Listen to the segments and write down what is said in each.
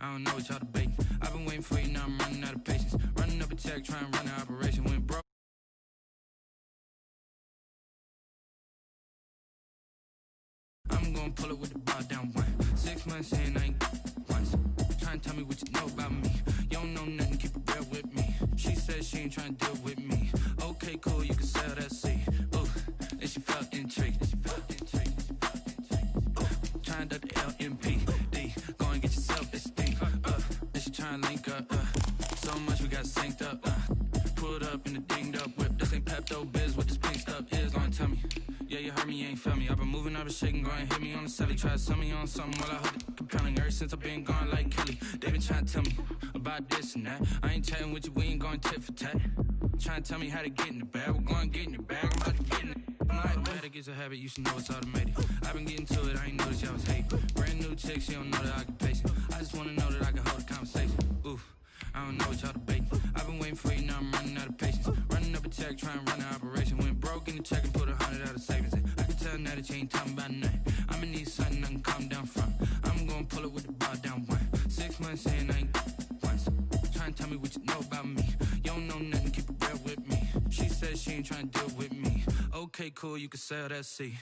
I don't know what y'all debating. I've been waiting for you, now I'm running out of patience. Running up a check, trying to run an operation. Went broke. I'm gonna pull it with the bar down one. 6 months in, I ain't once. Trying to tell me what you know about me. You don't know nothing, keep it real with me. She said she ain't trying to deal with me. Okay, cool, you can sell that seed. Ooh, and she felt intrigued. Trying to duck the LMPD. Go and get yourself esteem. And she trying to link up. So much we got synced up. Pulled up in the dinged up whip. This ain't Pepto Biz, what this pink stuff is. Long tell me. Yeah, you heard me, you ain't felt me. I've been moving up and shaking, go and hit me on the celly. Try to sell me on something while I heard it compelling. Ever since I've been gone like Kelly, they been trying to tell me about this and that. I ain't chatting with you, we ain't going tit for tat. Trying to tell me how to get in the bag. We're going to get in your bag, I'm about to get in it. I'm like, automatic is a habit, you should know it's automated. I've been getting to it, I ain't noticed y'all was hating. Brand new chick, she don't know that I can pace it. I just wanna know that I can hold a conversation. Oof, I don't know what y'all debating. I've been waiting for you, now I'm running out of patience. Running up a check, trying to run an operation. Went broke in the check and put 100 out of savings. I can tell now that you ain't talking about nothing. I'ma need something I can calm down from. I'm gonna pull it with the bar down one. 6 months in, I ain't once. Trying to tell me what you know about me. You don't know nothing, keep it real with me. She said she ain't trying to deal with me. Okay, cool, you can sell that seed.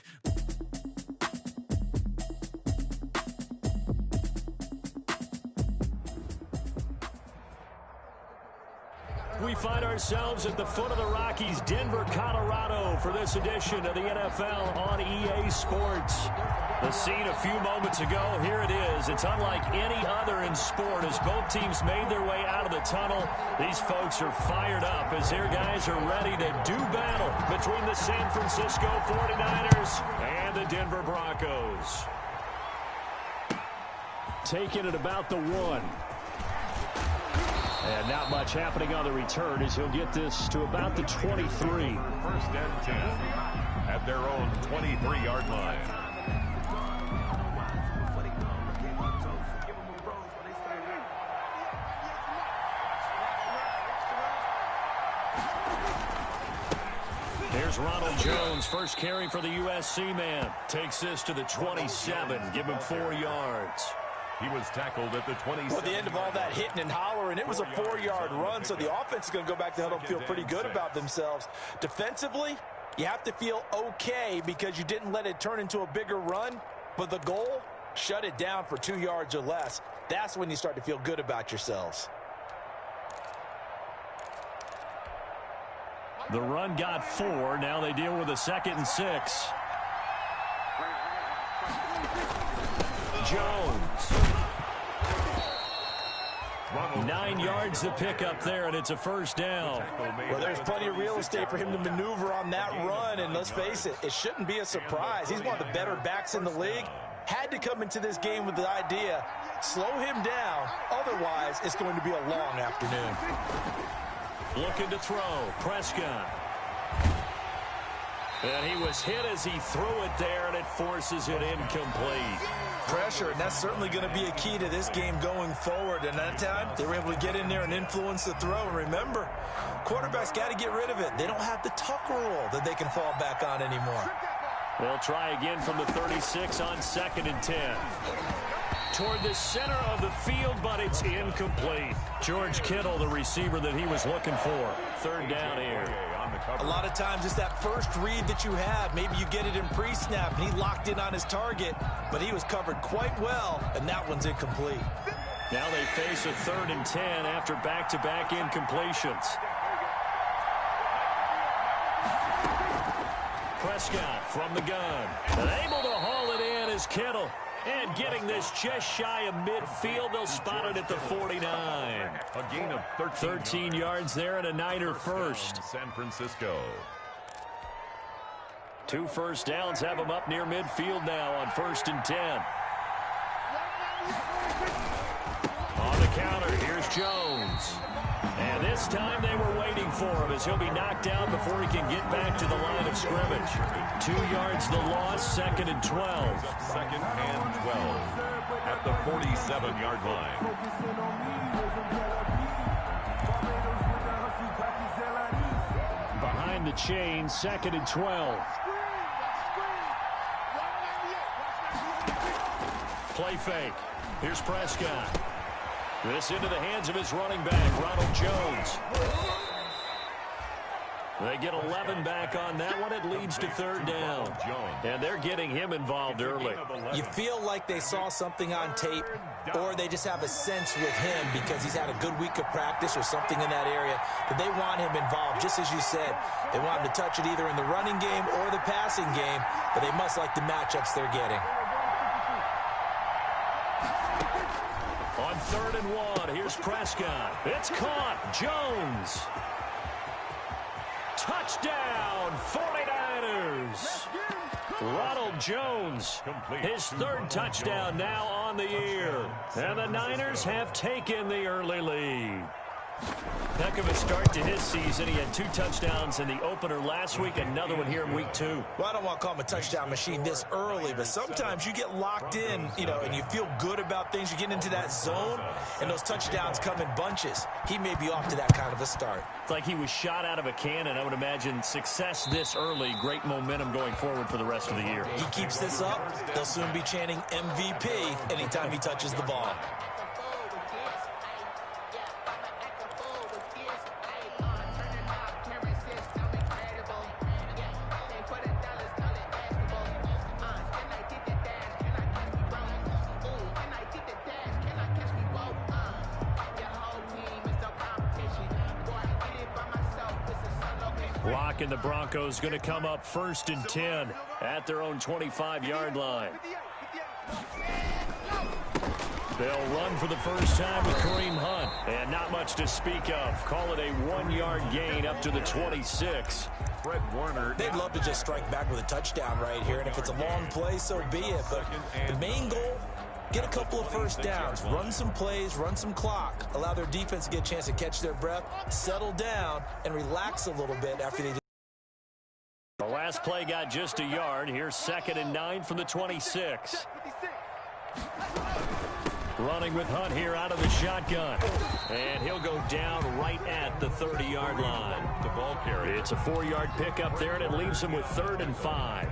We find ourselves at the foot of the Rockies, Denver, Colorado, for this edition of the NFL on EA Sports. The scene a few moments ago, here it is. It's unlike any other in sport as both teams made their way out of the tunnel. These folks are fired up as their guys are ready to do battle between the San Francisco 49ers and the Denver Broncos. Taking it about the 1. And not much happening on the return as he'll get this to about the 23. First and 10 at their own 23-yard line. Here's Ronald Jones, first carry for the USC man. Takes this to the 27, give him 4 yards. He was tackled at the 27. Well, the end of all that hitting and hollering, it was a 4-yard run, so the offense is going to go back to huddle and feel pretty good about themselves. Defensively, you have to feel okay because you didn't let it turn into a bigger run, but the goal, shut it down for 2 yards or less. That's when you start to feel good about yourselves. The run got 4. Now they deal with a 2nd and 6. Jones. 9 yards to pick up there, and it's a first down. Well, there's plenty of real estate for him to maneuver on that run, and let's face it, it shouldn't be a surprise. He's one of the better backs in the league. Had to come into this game with the idea, slow him down, otherwise it's going to be a long afternoon. Looking to throw, Prescott. And he was hit as he threw it there, and it forces it incomplete. Pressure, and that's certainly going to be a key to this game going forward. And that time, they were able to get in there and influence the throw. And remember, quarterbacks got to get rid of it. They don't have the tuck rule that they can fall back on anymore. They'll try again from the 36 on 2nd and 10. Toward the center of the field, but it's incomplete. George Kittle, the receiver that he was looking for. 3rd down here. A lot of times it's that first read that you have. Maybe you get it in pre-snap, and he locked in on his target, but he was covered quite well, and that one's incomplete. Now they face a 3rd and 10 after back-to-back incompletions. Prescott from the gun. And able to haul it in is Kittle. And getting this just shy of midfield, they'll spot it at the 49. A gain of 13 yards there and a Niner first. San Francisco. 2 first downs have them up near midfield now on 1st and 10. On the counter, here's Jones. And this time they were waiting for him as he'll be knocked down before he can get back to the line of scrimmage. 2 yards the loss, 2nd and 12. 2nd and 12 at the 47-yard line. Behind the chain, 2nd and 12. Play fake. Here's Prescott. This into the hands of his running back, Ronald Jones. They get 11 back on that one. It leads to third down. And they're getting him involved early. You feel like they saw something on tape, or they just have a sense with him because he's had a good week of practice or something in that area that they want him involved. Just as you said, they want him to touch it either in the running game or the passing game, but they must like the matchups they're getting. On 3rd and 1, here's Prescott. It's caught. Jones. Touchdown, 49ers. Ronald Jones, his 3rd touchdown now on the year. And the Niners have taken the early lead. Heck of a start to his season. He had 2 touchdowns in the opener last week, another one here in week 2. Well, I don't want to call him a touchdown machine this early, but sometimes you get locked in, and you feel good about things. You get into that zone, and those touchdowns come in bunches. He may be off to that kind of a start. It's like he was shot out of a cannon. I would imagine success this early, great momentum going forward for the rest of the year. He keeps this up, they'll soon be chanting MVP anytime he touches the ball. And the Broncos going to come up 1st and 10 at their own 25-yard line. They'll run for the first time with Kareem Hunt. And not much to speak of. Call it a 1-yard gain up to the 26. Fred Warner. They'd love to just strike back with a touchdown right here. And if it's a long play, so be it. But the main goal, get a couple of first downs, run some plays, run some clock, allow their defense to get a chance to catch their breath, settle down, and relax a little bit after they do. The last play got just a yard. Here's 2nd and 9 from the 26. Running with Hunt here out of the shotgun. And he'll go down right at the 30-yard line. The ball carrier. It's a 4-yard pickup there, and it leaves him with 3rd and 5.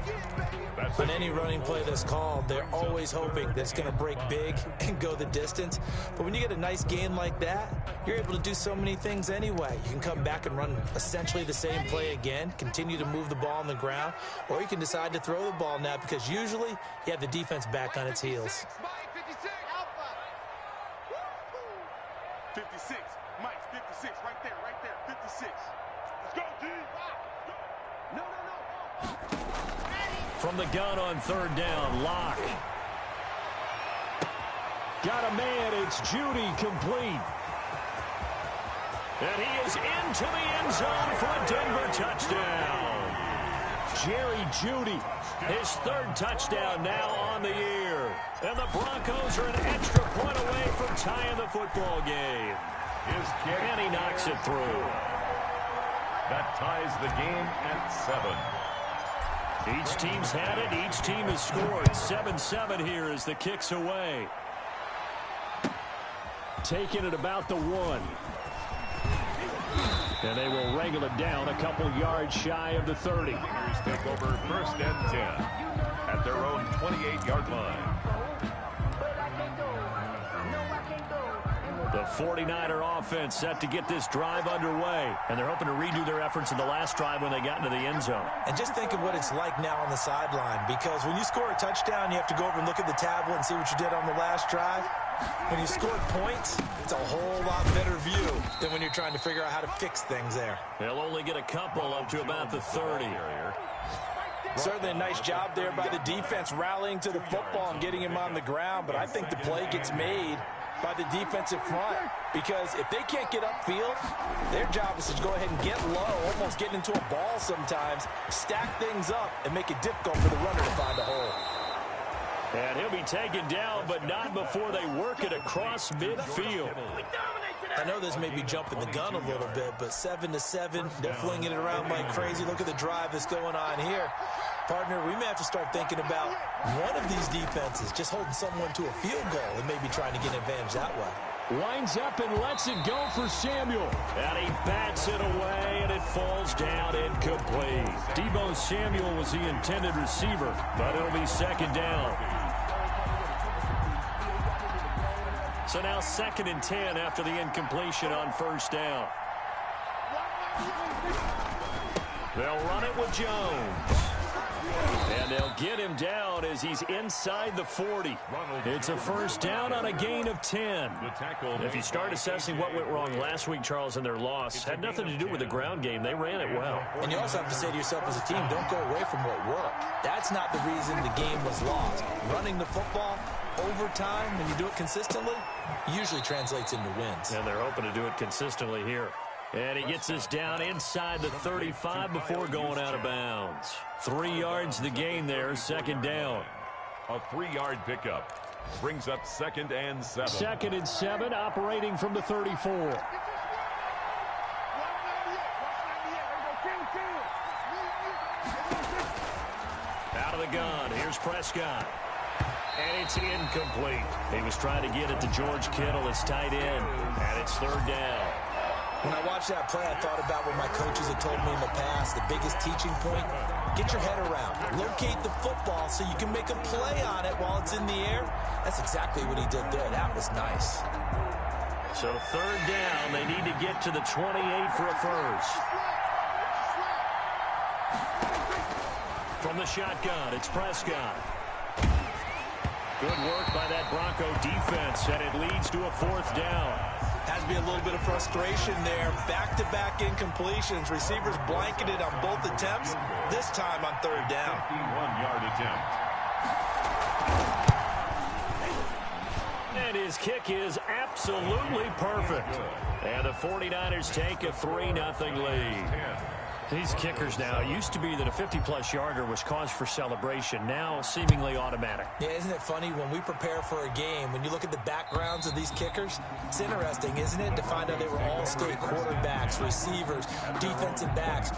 On any running play that's called, they're always hoping that it's going to break big and go the distance. But when you get a nice gain like that, you're able to do so many things anyway. You can come back and run essentially the same play again, continue to move the ball on the ground, or you can decide to throw the ball now because usually you have the defense back on its heels. 56, Mike, 56, right there, 56. Let's go, D. No. From the gun on 3rd down, Locke. Got a man, it's Judy complete. And he is into the end zone for a Denver touchdown. Jerry Judy, his 3rd touchdown now on the year. And the Broncos are an extra point away from tying the football game. And he knocks it through. That ties the game at 7. Each team's had it. Each team has scored. 7-7 here as the kick's away. Taking it about the 1. And they will wrangle it down a couple yards shy of the 30. Tigers take over 1st and 10 at their own 28-yard line. The 49er offense set to get this drive underway. And they're hoping to redo their efforts in the last drive when they got into the end zone. And just think of what it's like now on the sideline, because when you score a touchdown, you have to go over and look at the tablet and see what you did on the last drive. When you score points, it's a whole lot better view than when you're trying to figure out how to fix things there. They'll only get a couple up to about the 30. Certainly a nice job there by the defense rallying to the football and getting him on the ground, but I think the play gets made by the defensive front, because if they can't get upfield, their job is to go ahead and get low, almost get into a ball sometimes, stack things up, and make it difficult for the runner to find a hole. And he'll be taken down, but not before they work it across midfield. I know this may be jumping the gun a little bit, but 7-7, they're flinging it around like crazy. Look at the drive that's going on here. Partner, we may have to start thinking about one of these defenses just holding someone to a field goal and maybe trying to get an advantage that way. Winds up and lets it go for Samuel. And he bats it away, and it falls down incomplete. Deebo Samuel was the intended receiver, but it'll be 2nd down. So now 2nd and 10 after the incompletion on first down. They'll run it with Jones. And they'll get him down as he's inside the 40. It's a first down on a gain of 10. If you start assessing what went wrong last week, Charles, in their loss, had nothing to do with the ground game. They ran it well. And you also have to say to yourself as a team, don't go away from what worked. That's not the reason the game was lost. Running the football over time, when you do it consistently, usually translates into wins. And they're hoping to do it consistently here. And he gets us down inside the 35 before going out of bounds. 3 yards the gain there, 2nd down. A 3-yard pickup brings up 2nd and 7. 2nd and 7, operating from the 34. Out of the gun, here's Prescott. And it's incomplete. He was trying to get it to George Kittle, his tight end. And it's 3rd down. When I watched that play, I thought about what my coaches had told me in the past. The biggest teaching point, get your head around. Locate the football so you can make a play on it while it's in the air. That's exactly what he did there. That was nice. So 3rd down, they need to get to the 28 for a first. From the shotgun, it's Prescott. Good work by that Bronco defense, and it leads to a 4th down. Has to be a little bit of frustration there. Back-to-back incompletions. Receivers blanketed on both attempts, this time on 3rd down. 51-yard attempt. And his kick is absolutely perfect. And the 49ers take a 3-0 lead. These kickers now, it used to be that a 50-plus yarder was cause for celebration. Now, seemingly automatic. Yeah, isn't it funny when we prepare for a game, when you look at the backgrounds of these kickers, it's interesting, isn't it, to find out they were all-state quarterbacks, receivers, defensive backs,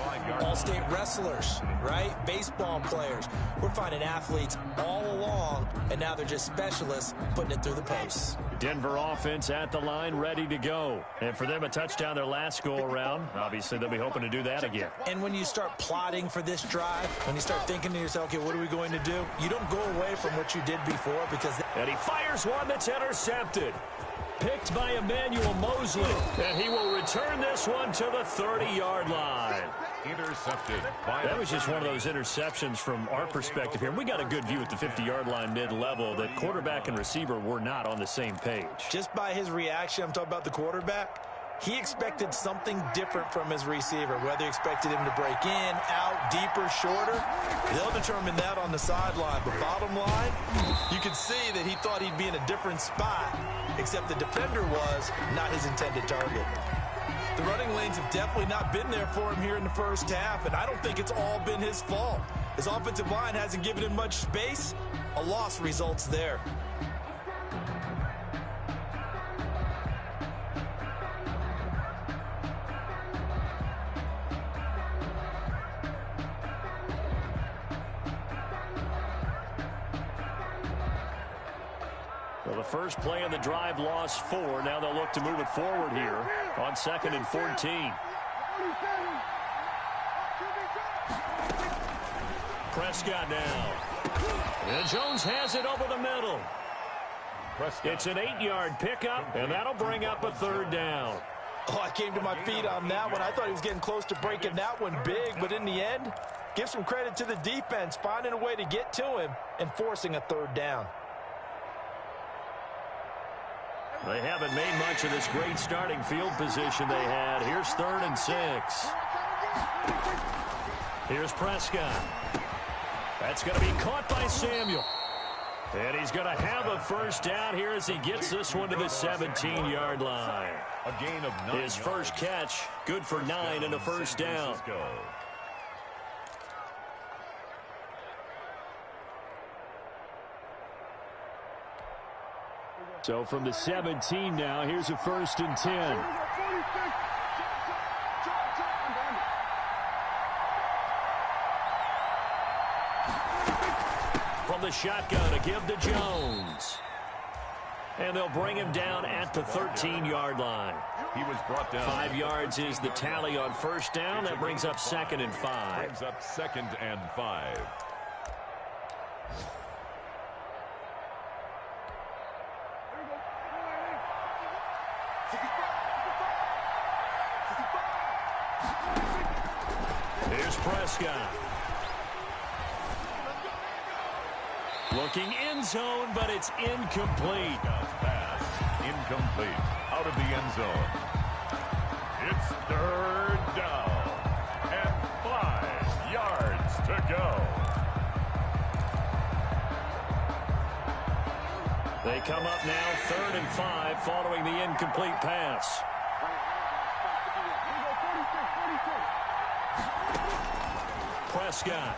all-state wrestlers, right? Baseball players. We're finding athletes all along, and now they're just specialists putting it through the posts. Denver offense at the line, ready to go. And for them, a touchdown their last go-around. Obviously, they'll be hoping to do that again. And when you start plotting for this drive, when you start thinking to yourself, okay, what are we going to do? You don't go away from what you did before because... And he fires one that's intercepted. Picked by Emmanuel Mosley. And he will return this one to the 30-yard line. Intercepted. That was just one of those interceptions from our perspective here. We got a good view at the 50-yard line mid-level that quarterback and receiver were not on the same page. Just by his reaction, I'm talking about the quarterback, he expected something different from his receiver, whether he expected him to break in, out, deeper, shorter. They'll determine that on the sideline. But bottom line, you could see that he thought he'd be in a different spot, except the defender was not his intended target. The running lanes have definitely not been there for him here in the first half, and I don't think it's all been his fault. His offensive line hasn't given him much space. A loss results there. Well, the first play of the drive lost 4. Now they'll look to move it forward here on 2nd and 14. Prescott now. And Jones has it over the middle. Prescott. It's an 8-yard pickup, and that'll bring up a 3rd down. Oh, I came to my feet on that one. I thought he was getting close to breaking that one big, but in the end, give some credit to the defense, finding a way to get to him and forcing a 3rd down. They haven't made much of this great starting field position they had. Here's 3rd and 6. Here's Prescott. That's going to be caught by Samuel. And he's going to have a first down here as he gets this one to the 17-yard line. A gain of 9 His yards. first catch, good for 9 and a first down. So from the 17 now, here's a 1st and 10. From the shotgun, a give to Jones. And they'll bring him down at the 13-yard line. He was brought down. 5 yards is the tally on first down. That brings up 2nd and 5. Brings up 2nd and 5. Here's Prescott. Looking end zone, but it's incomplete. Pass incomplete. Out of the end zone. It's third down. And 5 yards to go. They come up now 3rd and 5 following the incomplete pass. Prescott.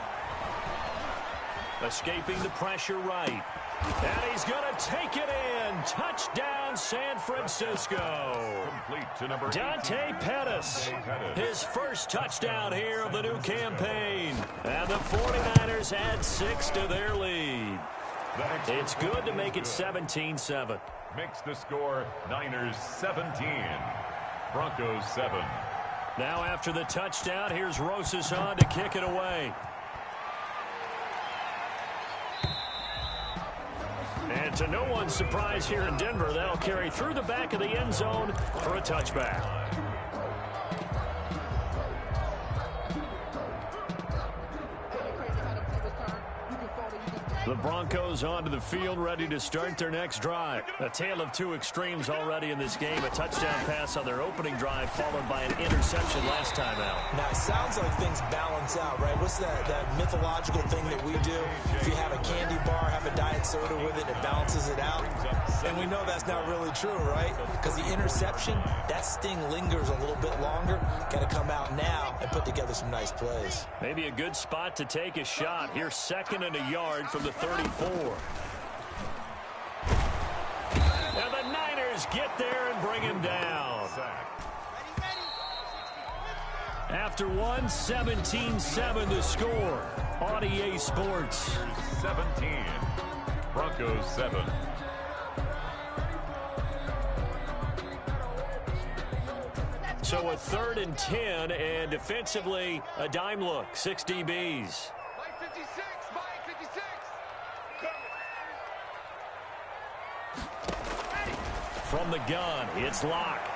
Escaping the pressure right. And he's going to take it in. Touchdown, San Francisco. Complete to number Dante Pettis. His first touchdown here of the new campaign. And the 49ers add 6 to their lead. It's good to make it 17-7. Makes the score Niners 17. Broncos 7. Now after the touchdown, here's Rosas on to kick it away. And to no one's surprise here in Denver, that'll carry through the back of the end zone for a touchback. The Broncos onto the field, ready to start their next drive. A tale of two extremes already in this game. A touchdown pass on their opening drive, followed by an interception last time out. Now, it sounds like things balance out, right? What's that mythological thing that we do? If you have a candy bar, have a diet soda with it, it balances it out. And we know that's not really true, right? Because the interception, that sting lingers a little bit longer. Got to come out now and put together some nice plays. Maybe a good spot to take a shot. Here's 2nd and a yard from the 34. And the Niners get there and bring him down. After one, 17-7 to score on EA Sports. 17. Broncos 7. So a 3rd and 10, and defensively, a dime look. 6 DBs. From the gun, it's Locke.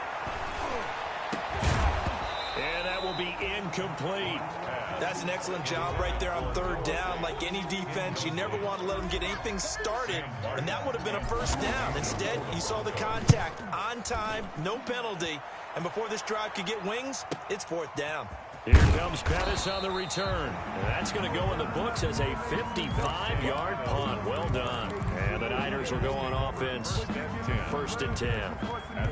And that will be incomplete. That's an excellent job right there on 3rd down. Like any defense, you never want to let them get anything started, and that would have been a 1st down. Instead, you saw the contact on time, no penalty, and before this drive could get wings, it's 4th down. Here comes Pettis on the return. And that's going to go in the books as a 55-yard punt. Well done. And the Niners will go on offense. 1st and 10.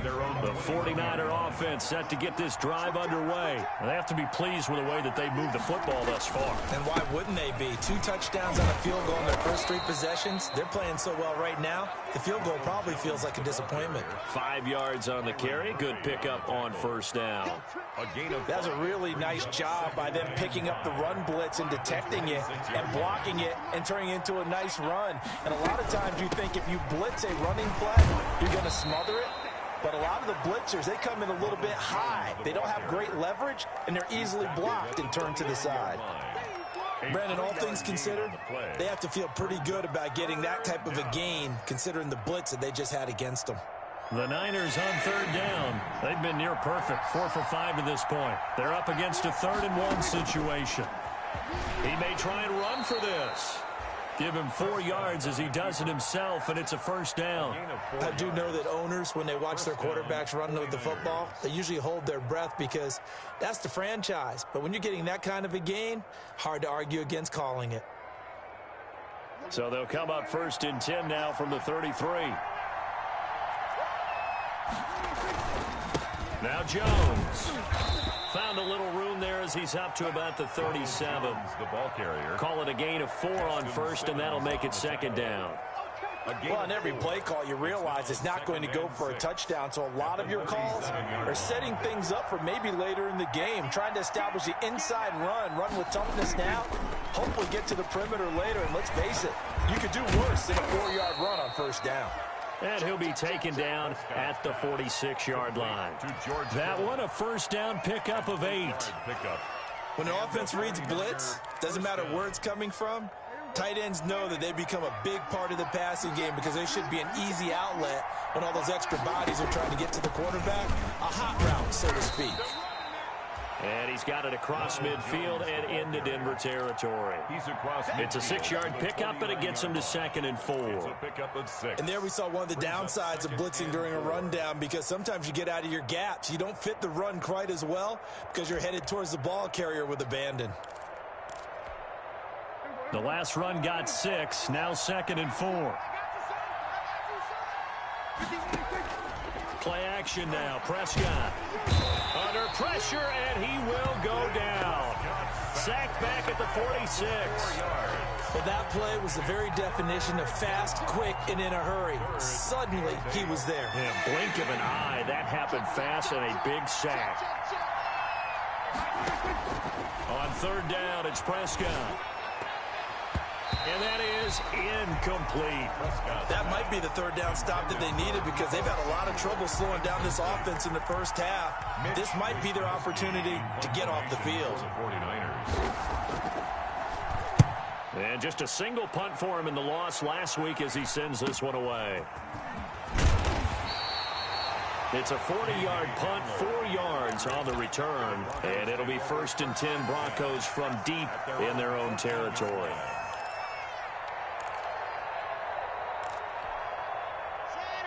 The 49er offense set to get this drive underway. And they have to be pleased with the way that they moved the football thus far. And why wouldn't they be? 2 touchdowns on a field goal in their first 3 possessions. They're playing so well right now, the field goal probably feels like a disappointment. 5 yards on the carry. Good pickup on 1st down. That's a really nice job by them picking up the run blitz and detecting it and blocking it and turning it into a nice run. And a lot of times you think if you blitz a running play, you're going to smother it. But a lot of the blitzers, they come in a little bit high. They don't have great leverage, and they're easily blocked and turned to the side. Brandon, all things considered, they have to feel pretty good about getting that type of a gain, considering the blitz that they just had against them. The Niners on 3rd down. They've been near perfect, 4 for 5 to this point. They're up against a 3rd and 1 situation. He may try and run for this. Give him 4 yards as he does it himself, and it's a 1st down. I do know that owners, when they watch their quarterbacks run with the football, they usually hold their breath because that's the franchise. But when you're getting that kind of a gain, hard to argue against calling it. So they'll come up 1st and 10 now from the 33. Now Jones. Found a little room there as he's up to about the 37. The ball carrier. Call it a gain of 4 on 1st, and that'll make it 2nd down. Well, on every play call, you realize it's not going to go for a touchdown, so a lot of your calls are setting things up for maybe later in the game, trying to establish the inside run with toughness now, hopefully get to the perimeter later, and let's face it, you could do worse than a 4-yard run on 1st down. And he'll be taken down at the 46-yard line. That one, a 1st down pickup of 8. When an offense reads blitz, doesn't matter where it's coming from, Tight ends know that they become a big part of the passing game because they should be an easy outlet when all those extra bodies are trying to get to the quarterback. A hot route, so to speak. And he's got it across midfield and into Denver territory. It's a 6-yard pickup, and it gets him to 2nd and 4. And there we saw one of the downsides of blitzing during a rundown, because sometimes you get out of your gaps. You don't fit the run quite as well because you're headed towards the ball carrier with abandon. The last run got 6, now 2nd and 4. Play action now. Prescott under pressure, and he will go down. Sacked back at the 46. Well, that play was the very definition of fast, quick, and in a hurry. Suddenly, he was there. Yeah, blink of an eye. That happened fast, and a big sack. On 3rd down, it's Prescott. And that is incomplete. That might be the 3rd down stop that they needed, because they've had a lot of trouble slowing down this offense in the first half. This might be their opportunity to get off the field. And just a single punt for him in the loss last week as he sends this one away. It's a 40-yard punt, 4 yards on the return. And it'll be 1st and 10 Broncos from deep in their own territory.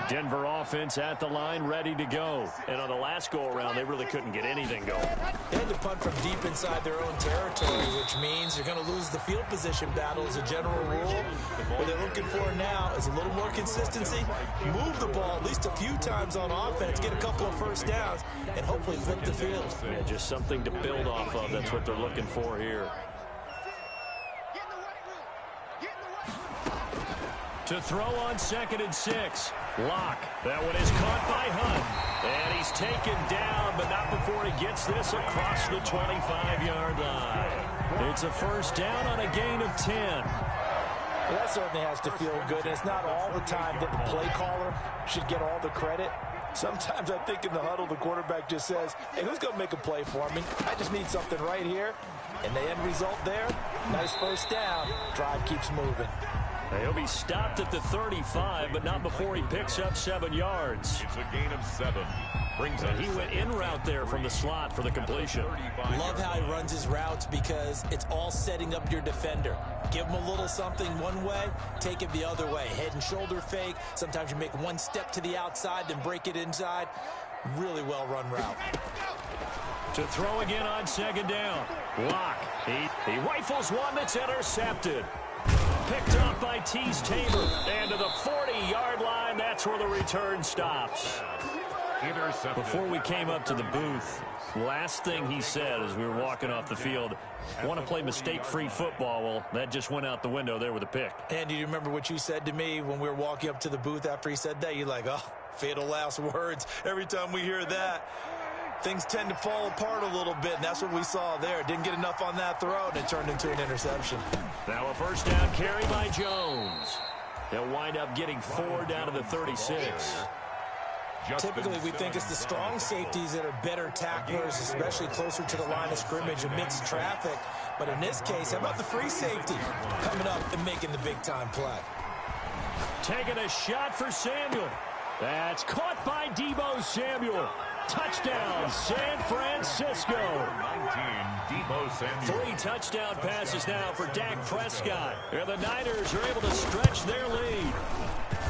Denver offense at the line, ready to go. And on the last go-around, they really couldn't get anything going. They had to punt from deep inside their own territory, which means you're going to lose the field position battle as a general rule. What they're looking for now is a little more consistency, move the ball at least a few times on offense, get a couple of first downs, and hopefully flip the field. Yeah, just something to build off of. That's what they're looking for here. To throw on 2nd and 6. Locke. That one is caught by Hunt. And he's taken down, but not before he gets this across the 25-yard line. It's a 1st down on a gain of 10. Well, that certainly has to feel good. And it's not all the time that the play caller should get all the credit. Sometimes I think in the huddle, the quarterback just says, hey, who's going to make a play for me? I just need something right here. And the end result there, nice 1st down. Drive keeps moving. He'll be stopped at the 35, but not before he picks up 7 yards. It's a gain of 7. And he went in route there from the slot for the completion. Love how he runs his routes, because it's all setting up your defender. Give him a little something one way, take it the other way. Head and shoulder fake. Sometimes you make one step to the outside, then break it inside. Really well-run route. To throw again on 2nd down. Locke. He rifles one that's intercepted. Picked up by Tease Tabor. And to the 40-yard line, that's where the return stops. Before we came up to the booth, last thing he said as we were walking off the field, want to play mistake-free football. Well, that just went out the window there with a pick. And do you remember what you said to me when we were walking up to the booth after he said that? You're like, oh, fatal last words. Every time we hear that, things tend to fall apart a little bit, and that's what we saw there. Didn't get enough on that throw, and it turned into an interception. Now a 1st down carry by Jones. They'll wind up getting 4 down to the 36. Typically, we think it's the strong safeties that are better tacklers, especially closer to the line of scrimmage amidst traffic. But in this case, how about the free safety coming up and making the big-time play? Taking a shot for Samuel. That's caught by Deebo Samuel. Touchdown, San Francisco. 19, Deebo Samuel. 3 touchdown passes now for Dak Prescott. And the Niners are able to stretch their lead.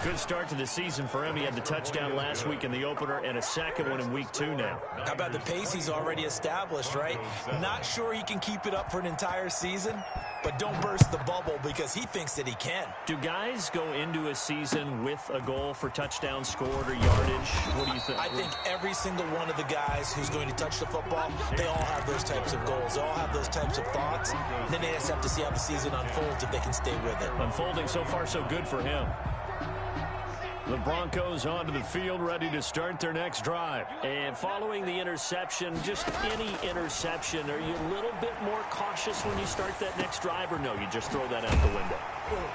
Good start to the season for him. He had the touchdown last week in the opener and a second one in week 2 now. How about the pace he's already established, right? Not sure he can keep it up for an entire season, but don't burst the bubble because he thinks that he can. Do guys go into a season with a goal for touchdowns scored or yardage? What do you think? I think every single one of the guys who's going to touch the football, they all have those types of goals. They all have those types of thoughts. And then they just have to see how the season unfolds if they can stay with it. Unfolding so far so good for him. The Broncos onto the field, ready to start their next drive. And following the interception, just any interception, are you a little bit more cautious when you start that next drive, or no, you just throw that out the window?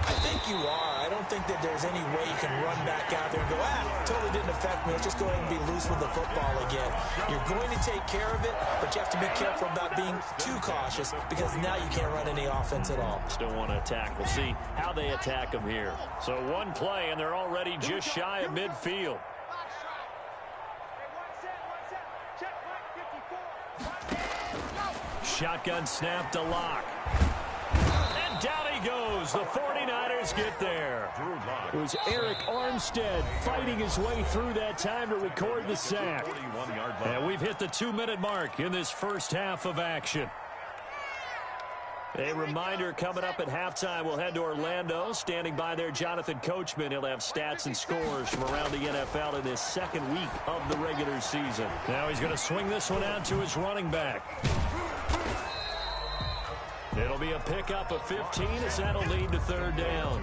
I think you are. I don't think that there's any way you can run back out there and go, totally didn't affect me. Let's just go ahead and be loose with the football again. You're going to take care of it, but you have to be careful about being too cautious because now you can't run any offense at all. Still want to attack. We'll see how they attack them here. So one play, and they're already just shy of midfield. Shotgun snap to Locke. And down he goes. The 49ers get there. It was Eric Armstead fighting his way through that time to record the sack. And we've hit the 2-minute mark in this first half of action. A reminder coming up at halftime, we'll head to Orlando. Standing by there, Jonathan Coachman. He'll have stats and scores from around the NFL in his second week of the regular season. Now he's going to swing this one out to his running back. It'll be a pickup of 15 as that'll lead to third down.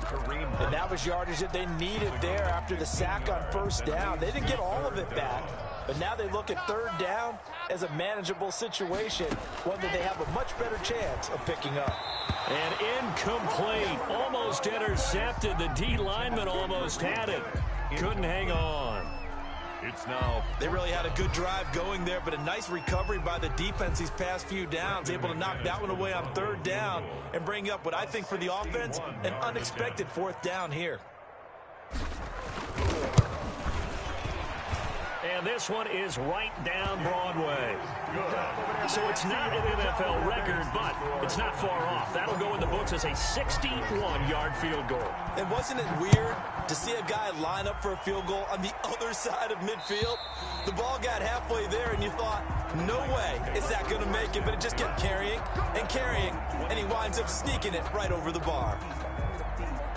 And that was yardage that they needed there after the sack on first down. They didn't get all of it back, but now they look at third down as a manageable situation, one that they have a much better chance of picking up. And incomplete. Almost intercepted. The D lineman almost had it. Couldn't hang on. It's now. They really had a good drive going there, but a nice recovery by the defense these past few downs, able to knock that one away on third down and bring up what I think for the offense, an unexpected fourth down here. And this one is right down Broadway. So it's not an NFL record, but it's not far off. That'll go in the books as a 61-yard field goal. And wasn't it weird to see a guy line up for a field goal on the other side of midfield? The ball got halfway there, and you thought, no way is that going to make it, but it just kept carrying, and he winds up sneaking it right over the bar.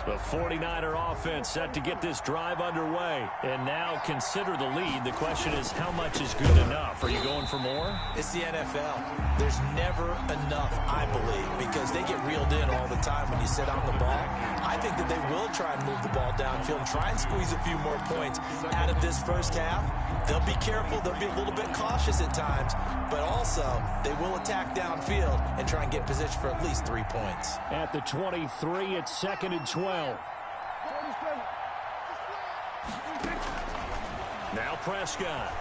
The 49er offense set to get this drive underway. And now consider the lead. The question is, how much is good enough? Are you going for more? It's the NFL. There's never enough, I believe, because they get reeled in all the time when you sit on the ball. I think that they will try and move the ball downfield and try and squeeze a few more points out of this first half. They'll be careful. They'll be a little bit cautious at times, but also they will attack downfield and try and get position for at least 3 points. At the 23, it's 2nd and 12. Now Prescott.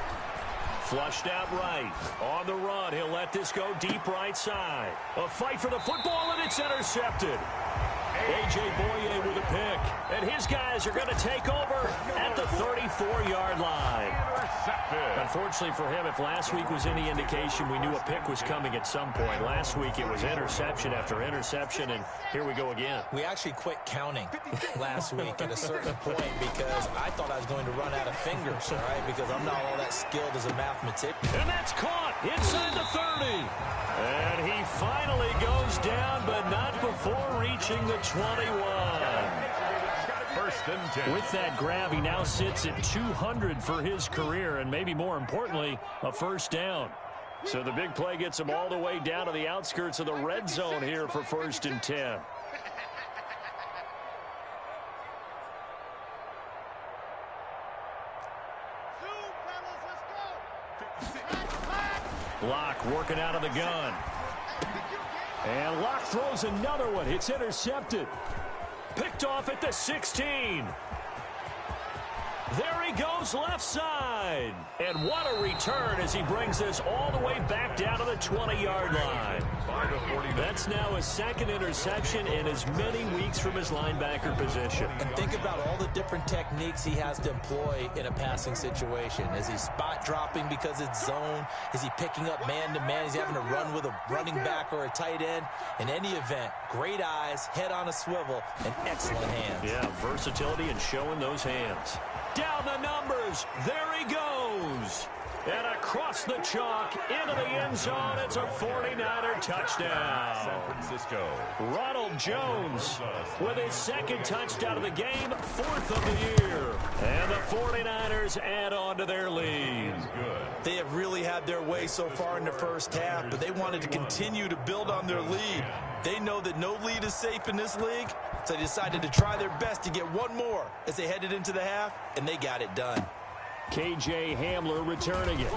Flushed out right. On the run, he'll let this go deep right side. A fight for the football, and it's intercepted. A.J. Boye with a pick. And his guys are going to take over at the 34-yard line. Unfortunately for him, if last week was any indication, we knew a pick was coming at some point. Last week it was interception after interception, and here we go again. We actually quit counting last week at a certain point because I thought I was going to run out of fingers, all right, because I'm not all that skilled as a mathematician. And that's caught inside the 30. And he finally goes down, but not before reaching the 21. First and 10. With that grab, he now sits at 200 for his career, and maybe more importantly, a first down. So the big play gets him all the way down to the outskirts of the red zone here for 1st and 10. Locke working out of the gun. And Locke throws another one. It's intercepted. Picked off at the 16. There he goes left side. And what a return as he brings this all the way back down to the 20-yard line. That's now his 2nd interception in as many weeks from his linebacker position. And think about all the different techniques he has to employ in a passing situation. Is he spot dropping because it's zone? Is he picking up man-to-man? Is he having to run with a running back or a tight end? In any event, great eyes, head on a swivel, and excellent hands. Yeah, versatility and showing those hands. Down the numbers. There he goes. And across the chalk into the end zone. It's a 49er touchdown. San Francisco. Ronald Jones with his 2nd touchdown of the game, 4th of the year. And the 49ers add on to their lead. They have really had their way so far in the first half, but they wanted to continue to build on their lead. They know that no lead is safe in this league, so they decided to try their best to get one more as they headed into the half, and they got it done. K.J. Hamler returning it.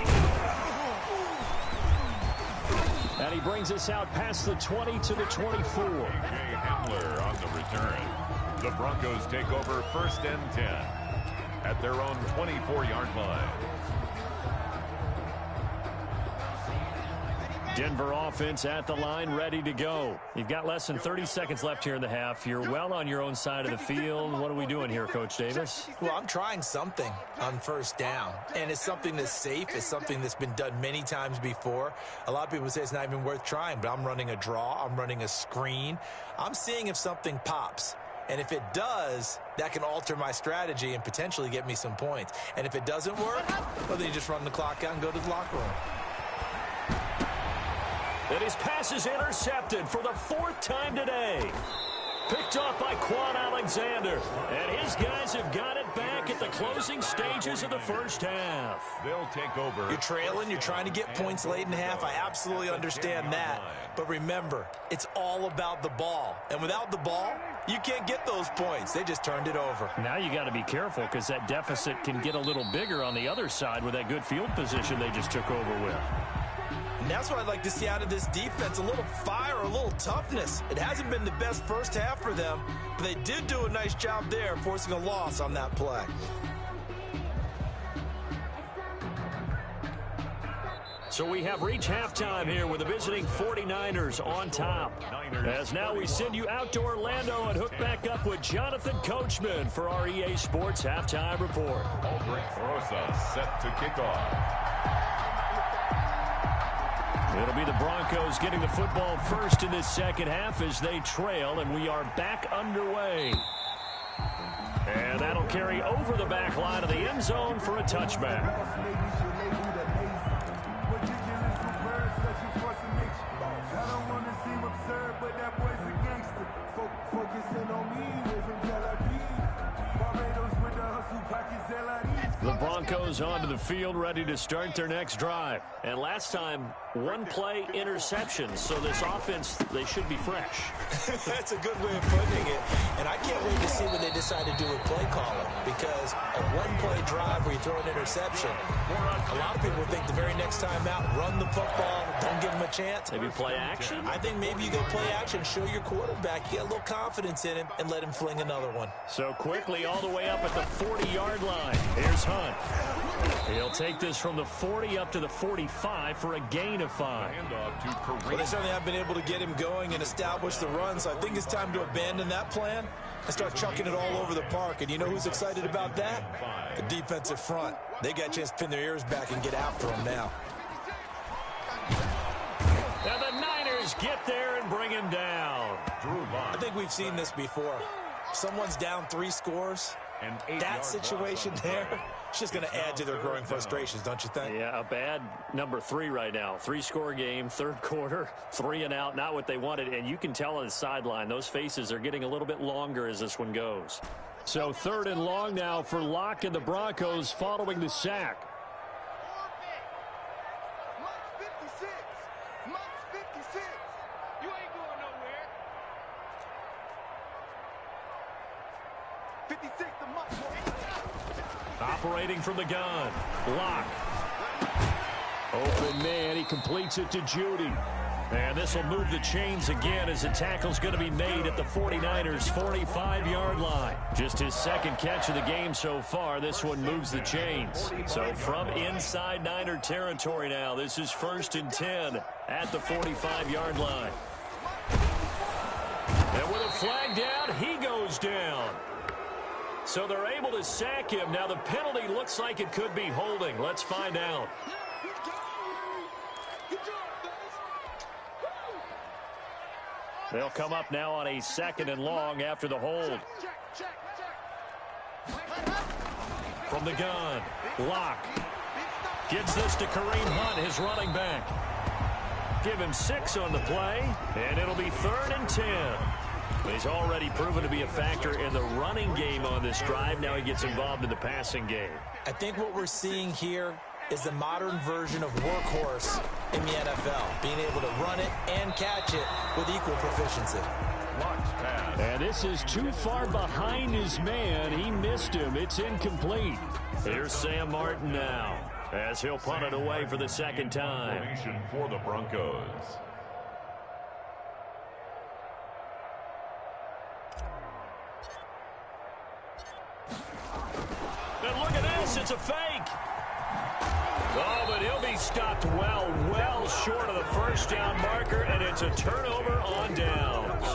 And he brings us out past the 20 to the 24. K.J. Hamler on the return. The Broncos take over 1st and 10 at their own 24-yard line. Denver offense at the line, ready to go. You've got less than 30 seconds left here in the half. You're well on your own side of the field. What are we doing here, Coach Davis? Well, I'm trying something on 1st down, and it's something that's safe. It's something that's been done many times before. A lot of people say it's not even worth trying, but I'm running a draw. I'm running a screen. I'm seeing if something pops. And if it does, that can alter my strategy and potentially get me some points. And if it doesn't work, well, then you just run the clock out and go to the locker room. And his pass is intercepted for the 4th time today. Picked off by Quan Alexander. And his guys have got it back at the closing stages of the 1st half. They'll take over. You're trailing. You're trying to get points late in half. I absolutely understand that. But remember, it's all about the ball. And without the ball, you can't get those points. They just turned it over. Now you got to be careful because that deficit can get a little bigger on the other side with that good field position they just took over with. And that's what I'd like to see out of this defense, a little fire, a little toughness. It hasn't been the best 1st half for them, but they did do a nice job there, forcing a loss on that play. So we have reached halftime here with the visiting 49ers on top. As now we send you out to Orlando and hook back up with Jonathan Coachman for our EA Sports Halftime Report. Aldrich Rosa set to kick off. It'll be the Broncos getting the football first in this 2nd half as they trail, and we are back underway. And that'll carry over the back line of the end zone for a touchback. The Broncos onto the field, ready to start their next drive. And last time, 1-play interception. So this offense, they should be fresh. That's a good way of putting it. And I can't wait to see what they decide to do with play calling. Because a 1-play drive where you throw an interception, a lot of people think the very next time out, run the football, don't give them a chance. Maybe play action? I think maybe you go play action, show your quarterback, get a little confidence in him, and let him fling another one. So quickly all the way up at the 40-yard line. Here's Hunt. He'll take this from the 40 up to the 45 for a gain of 5. Well, they certainly have been able to get him going and establish the run, so I think it's time to abandon that plan and start chucking it all over the park. And you know who's excited about that? The defensive front. They got a chance to pin their ears back and get after him now. Now the Niners get there and bring him down. I think we've seen this before. Someone's down 3 scores. That situation there, it's just going to add to their growing frustrations, don't you think? Yeah, a bad number 3 right now. 3-score game, 3rd quarter, 3 and out, not what they wanted. And you can tell on the sideline, those faces are getting a little bit longer as this one goes. So 3rd and long now for Locke and the Broncos following the sack. Operating from the gun. Locke. Open man. He completes it to Judy. And this will move the chains again as the tackle's going to be made at the 49ers' 45-yard line. Just his 2nd catch of the game so far. This one moves the chains. So from inside Niner territory now, this is 1st and 10 at the 45-yard line. And with a flag down, he goes down. So they're able to sack him. Now the penalty looks like it could be holding. Let's find out. They'll come up now on a 2nd and long after the hold. From the gun, Locke gives this to Kareem Hunt, his running back. Give him 6 on the play, and it'll be 3rd and 10. He's already proven to be a factor in the running game on this drive. Now he gets involved in the passing game. I think what we're seeing here is the modern version of workhorse in the NFL, being able to run it and catch it with equal proficiency. And this is too far behind his man. He missed him. It's incomplete. Here's Sam Martin now as he'll punt it away for the 2nd time. Formation for the Broncos. he stopped well short of the first down marker, and it's a turnover on downs.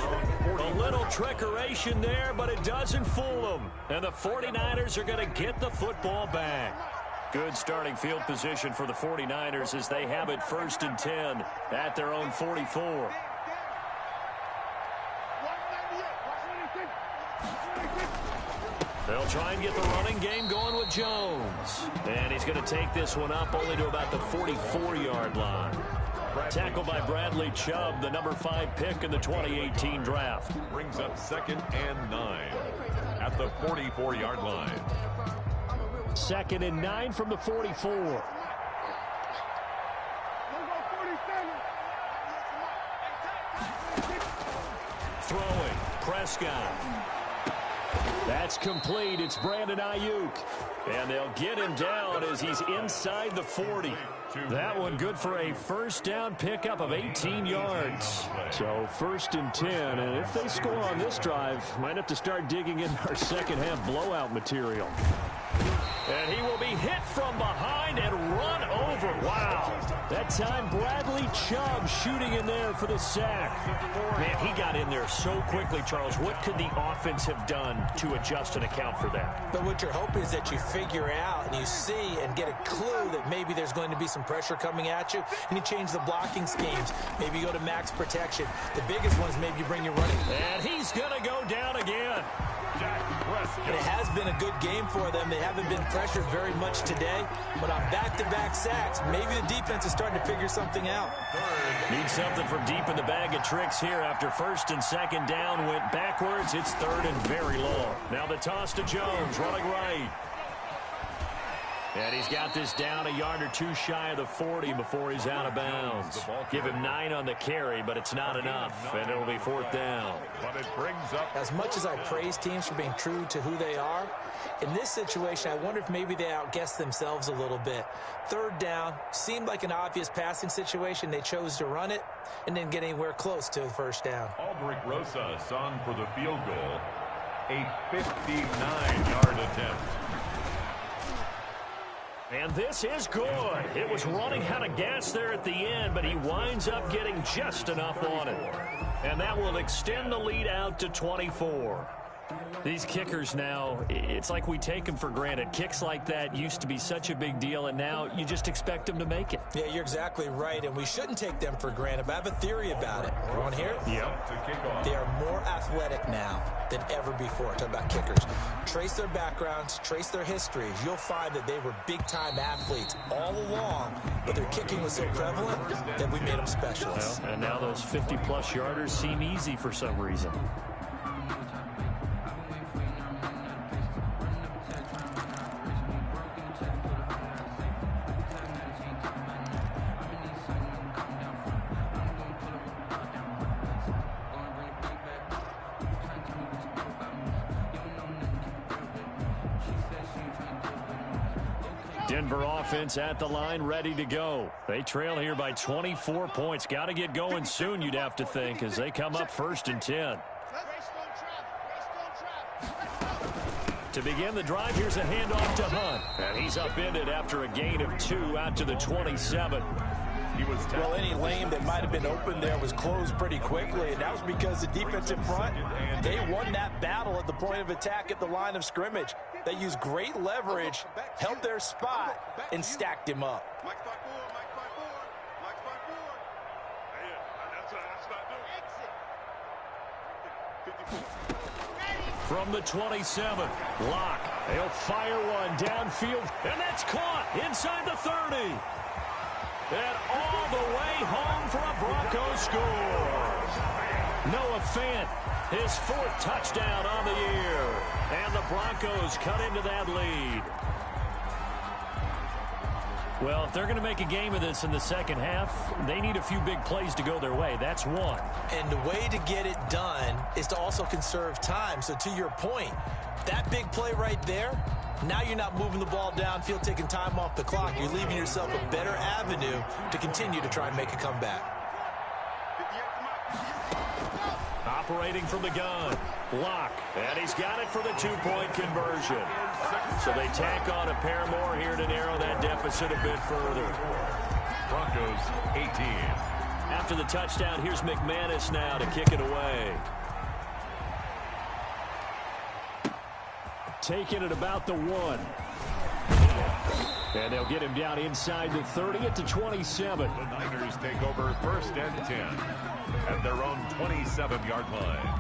A little trickeration there, but it doesn't fool them. And the 49ers are going to get the football back. Good starting field position for the 49ers as they have it 1st and 10 at their own 44. They'll try and get the running game going with Jones. And he's going to take this one up only to about the 44-yard line. Tackled by Bradley Chubb, the number 5 pick in the 2018 draft. Brings up 2nd and 9 at the 44-yard line. 2nd and 9 from the 44. Throwing, Prescott. That's complete. It's Brandon Ayuk. And they'll get him down as he's inside the 40. That one good for a first down pickup of 18 yards. So 1st and 10. And if they score on this drive, might have to start digging in our second half blowout material. And he will be hit from behind and run over. Wow. That time Bradley Chubb shooting in there for the sack. Man, he got in there so quickly, Charles. What could the offense have done to adjust and account for that? But what you're hoping is that you figure out and you see and get a clue that maybe there's going to be some pressure coming at you, and you change the blocking schemes. Maybe you go to max protection. The biggest one is maybe you bring your running. And he's going to go down again. And it has been a good game for them. They haven't been pressured very much today, but on back-to-back sacks, maybe the defense is starting to figure something out. Need something from deep in the bag of tricks here. After 1st and 2nd down went backwards, it's 3rd and very long. Now the toss to Jones, running right. And he's got this down a yard or two shy of the 40 before he's out of bounds. Give him 9 on the carry, but it's not enough, and it'll be 4th down. But it brings up... As much as I praise teams for being true to who they are, in this situation, I wonder if maybe they outguessed themselves a little bit. 3rd down, seemed like an obvious passing situation. They chose to run it and didn't get anywhere close to the 1st down. Aldrich Rosas on for the field goal. A 59-yard attempt. And this is good. It was running out of gas there at the end, but he winds up getting just enough on it. And that will extend the lead out to 24. These kickers now, it's like we take them for granted. Kicks like that used to be such a big deal, and now you just expect them to make it. Yeah, you're exactly right, and we shouldn't take them for granted, but I have a theory about it. You want to hear it? Yep. They are more athletic now than ever before. Talk about kickers. Trace their backgrounds, trace their histories. You'll find that they were big-time athletes all along, but their kicking was so prevalent that we made them specialists. Well, and now those 50-plus yarders seem easy for some reason. Denver offense at the line, ready to go. They trail here by 24 points. Got to get going soon, you'd have to think, as they come up 1st and 10. To begin the drive, here's a handoff to Hunt. And he's upended after a gain of 2 out to the 27. Well, any lane that might have been open there was closed pretty quickly, and that was because the defensive front, they won that battle at the point of attack at the line of scrimmage. They used great leverage, held their spot, and stacked him up. From the 27, Locke. They'll fire one downfield, and that's caught inside the 30. And all the way home for a Broncos score. Noah Fant, his 4th touchdown on the year. And the Broncos cut into that lead. Well, if they're going to make a game of this in the second half, they need a few big plays to go their way. That's one. And the way to get it done is to also conserve time. So to your point, that big play right there, now you're not moving the ball downfield, taking time off the clock. You're leaving yourself a better avenue to continue to try and make a comeback. Operating from the gun, Locke, and he's got it for the 2-point conversion. So they tack on a pair more here to narrow that deficit a bit further. Broncos 18. After the touchdown, here's McManus now to kick it away. Taking it about the 1. And they'll get him down inside the 30 at the 27. The Niners take over 1st and 10 at their own 27-yard line.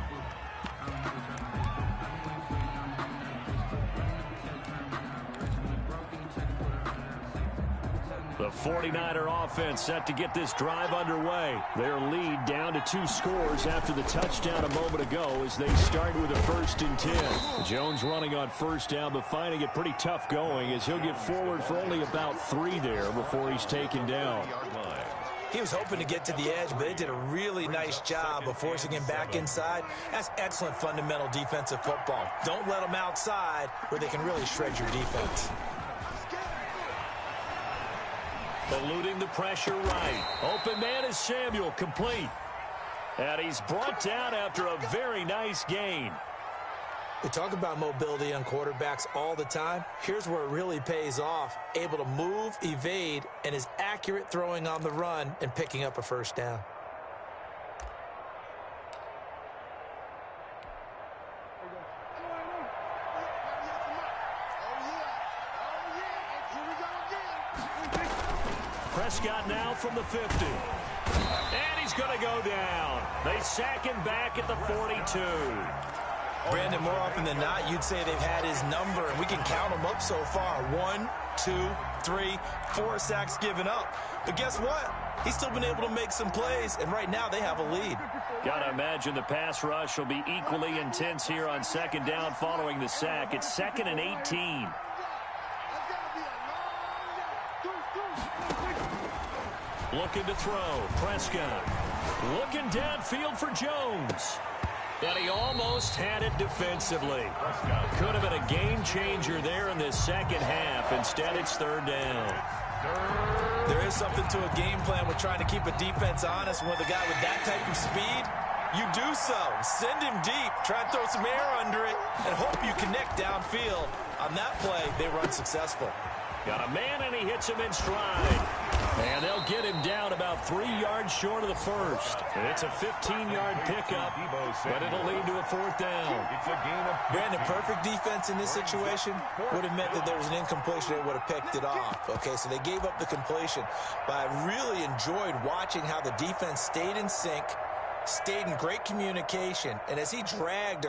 The 49er offense set to get this drive underway. Their lead down to 2 scores after the touchdown a moment ago as they start with a 1st and 10. Jones running on 1st down, but finding it pretty tough going as he'll get forward for only about 3 there before he's taken down. He was hoping to get to the edge, but they did a really nice job of forcing him back inside. That's excellent fundamental defensive football. Don't let them outside where they can really shred your defense. Eluding the pressure right. Open man is Samuel, complete. And he's brought down after a very nice gain. We talk about mobility on quarterbacks all the time. Here's where it really pays off. Able to move, evade, and is accurate throwing on the run and picking up a 1st down. Prescott now from the 50. And he's going to go down. They sack him back at the 42. Brandon, more often than not, you'd say they've had his number, and we can count them up so far. 1, 2, 3, 4 sacks given up. But guess what? He's still been able to make some plays, and right now they have a lead. Gotta imagine the pass rush will be equally intense here on 2nd down following the sack. It's 2nd and 18. Looking to throw. Prescott. Looking downfield for Jones. And he almost had it defensively. Could have been a game changer there in this 2nd half. Instead, it's 3rd down. There is something to a game plan with trying to keep a defense honest. With a guy with that type of speed, you do so. Send him deep. Try and throw some air under it and hope you connect downfield. On that play, they run successful. Got a man, and he hits him in stride. And they'll get him down about 3 yards short of the 1st. It's a 15-yard pickup, but it'll lead to a 4th down. Brandon, perfect defense in this situation would have meant that there was an incompletion that would have picked it off. Okay, so they gave up the completion. But I really enjoyed watching how the defense stayed in sync, stayed in great communication, and as he dragged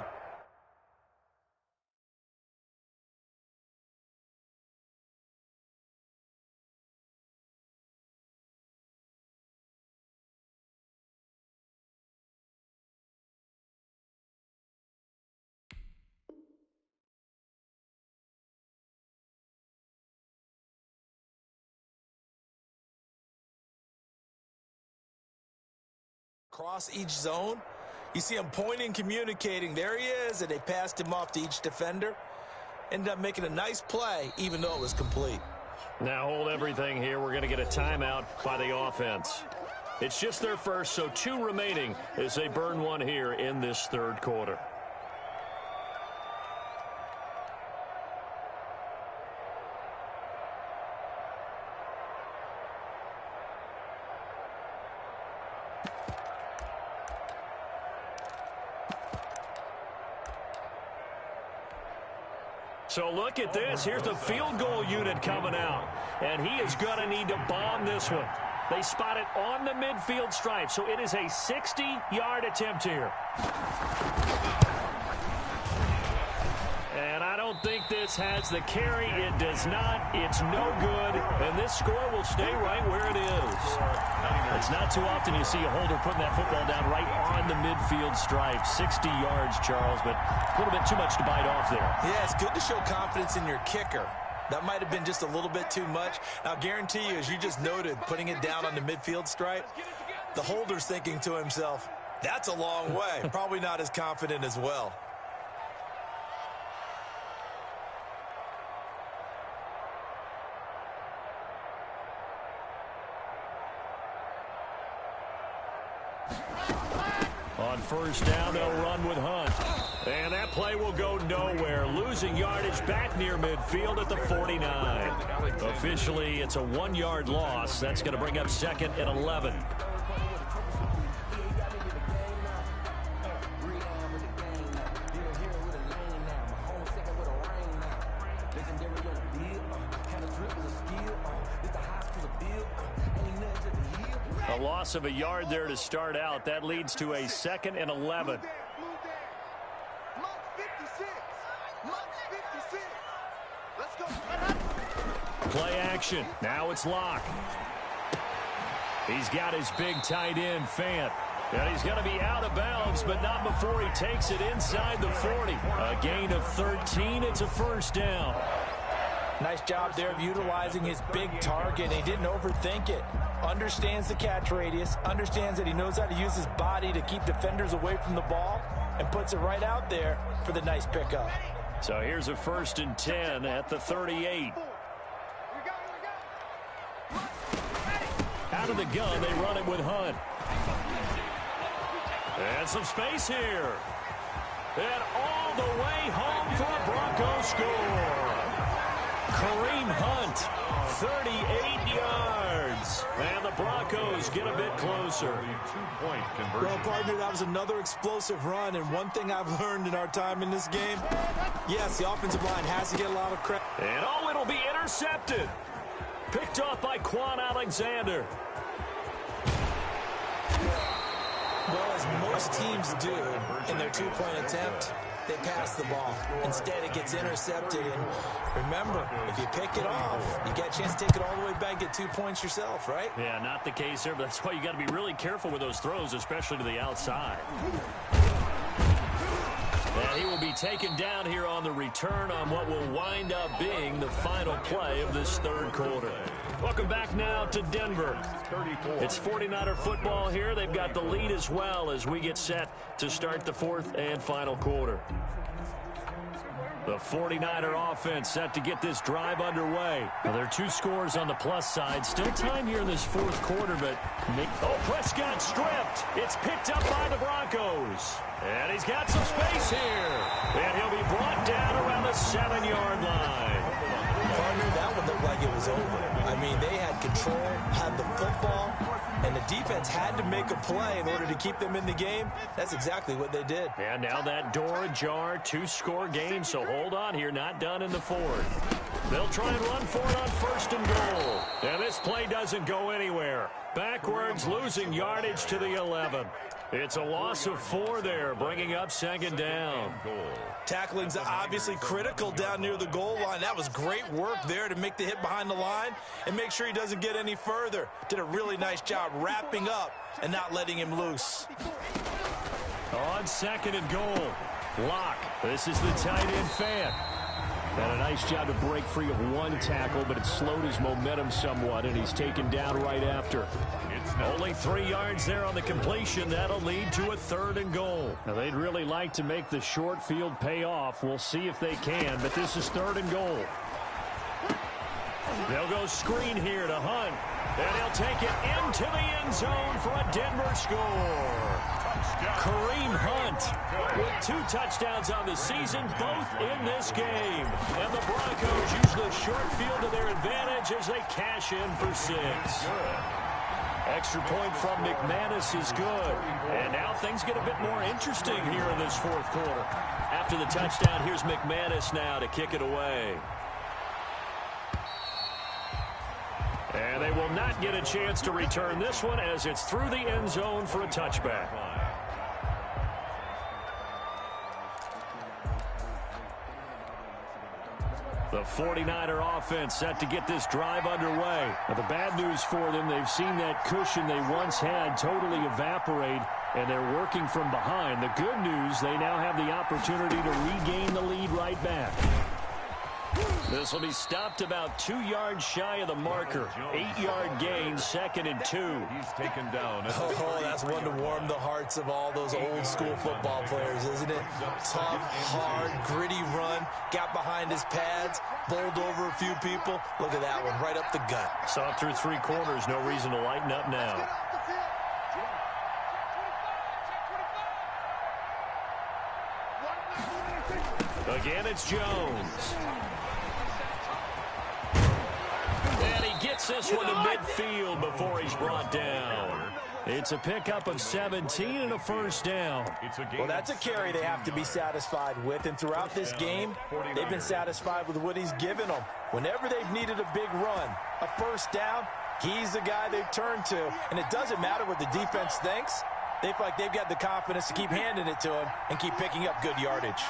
across each zone, you see him pointing, communicating. There he is, and they passed him off to each defender. Ended up making a nice play, even though it was complete. Now hold everything here. We're going to get a timeout by the offense. It's just their first, so 2 remaining as they burn 1 here in this 3rd quarter. So look at this. Here's the field goal unit coming out. And he is going to need to bomb this one. They spot it on the midfield stripe. So it is a 60-yard attempt here. And I don't think this has the carry. It does not. It's no good. And this score will stay right where it is. It's not too often you see a holder putting that football down right on the midfield stripe. 60 yards, Charles, but a little bit too much to bite off there. Yeah, it's good to show confidence in your kicker. That might have been just a little bit too much. Now, I guarantee you, as you just noted, putting it down on the midfield stripe, the holder's thinking to himself, that's a long way. Probably not as confident as well. On 1st down, they'll run with Hunt. And that play will go nowhere. Losing yardage back near midfield at the 49. Officially, it's a 1-yard loss. That's going to bring up 2nd and 11. A loss of a yard there to start out. That leads to a 2nd and 11. Play action. Now it's Locke. He's got his big tight end, Fant. And he's going to be out of bounds, but not before he takes it inside the 40. A gain of 13. It's a first down. Nice job there of utilizing his big target. He didn't overthink it. Understands the catch radius. Understands that he knows how to use his body to keep defenders away from the ball. And puts it right out there for the nice pickup. So here's a 1st and 10 at the 38. Out of the gun, they run it with Hunt. And some space here. And all the way home for a Broncos score. Kareem Hunt, 38 yards. And the Broncos get a bit closer. Well, partner, that was another explosive run. And one thing I've learned in our time in this game, yes, the offensive line has to get a lot of credit. And it'll be intercepted. Picked off by Quan Alexander. Well, as most teams do in their two-point attempt, they pass the ball. Instead, it gets intercepted. And remember, if you pick it off, you get a chance to take it all the way back, get 2 points yourself, right? Yeah, not the case here, but that's why you got to be really careful with those throws, especially to the outside. And he will be taken down here on the return on what will wind up being the final play of this 3rd quarter. Welcome back now to Denver. It's 49er football here. They've got the lead as well as we get set to start the 4th and final quarter. The 49er offense set to get this drive underway. Now, there are 2 scores on the plus side. Still time here in this 4th quarter, but Prescott stripped. It's picked up by the Broncos. And he's got some space here. And he'll be brought down around the 7-yard line. Partner, that would look like it was over. I mean, they had control, had the football, and the defense had to make a play in order to keep them in the game. That's exactly what they did. And now that door ajar, 2-score game, so hold on here, not done in the 4th. They'll try and run for it on 1st and goal. And this play doesn't go anywhere. Backwards, losing yardage to the 11. It's a loss of 4 there, bringing up 2nd down. Tackling's obviously critical down near the goal line. That was great work there to make the hit behind the line and make sure he doesn't get any further. Did a really nice job wrapping up and not letting him loose. On 2nd and goal, Locke. This is the tight end, Fant. Had a nice job to break free of 1 tackle, but it slowed his momentum somewhat, and he's taken down right after. Only 3 yards there on the completion. That'll lead to a 3rd and goal. Now, they'd really like to make the short field pay off. We'll see if they can, but this is 3rd and goal. They'll go screen here to Hunt, and he'll take it into the end zone for a Denver score. Kareem Hunt with 2 touchdowns on the season, both in this game. And the Broncos use the short field to their advantage as they cash in for 6. Extra point from McManus is good. And now things get a bit more interesting here in this 4th quarter. After the touchdown, here's McManus now to kick it away. And they will not get a chance to return this one as it's through the end zone for a touchback. The 49er offense set to get this drive underway. Now, the bad news for them, they've seen that cushion they once had totally evaporate, and they're working from behind. The good news, they now have the opportunity to regain the lead right back. This will be stopped about 2 yards shy of the marker. 8-yard gain, 2nd and 2. He's taken down. Oh, that's one to warm the hearts of all those old school football players, isn't it? Tough, hard, gritty run. Got behind his pads, bowled over a few people. Look at that one, right up the gut. Saw it through 3 quarters. No reason to lighten up now. Again, it's Jones. And he gets this one to midfield before he's brought down. It's a pickup of 17 and a first down. Well, that's a carry they have to be satisfied with. And throughout this game, they've been satisfied with what he's given them. Whenever they've needed a big run, a first down, he's the guy they've turned to. And it doesn't matter what the defense thinks. They feel like they've got the confidence to keep handing it to him and keep picking up good yardage.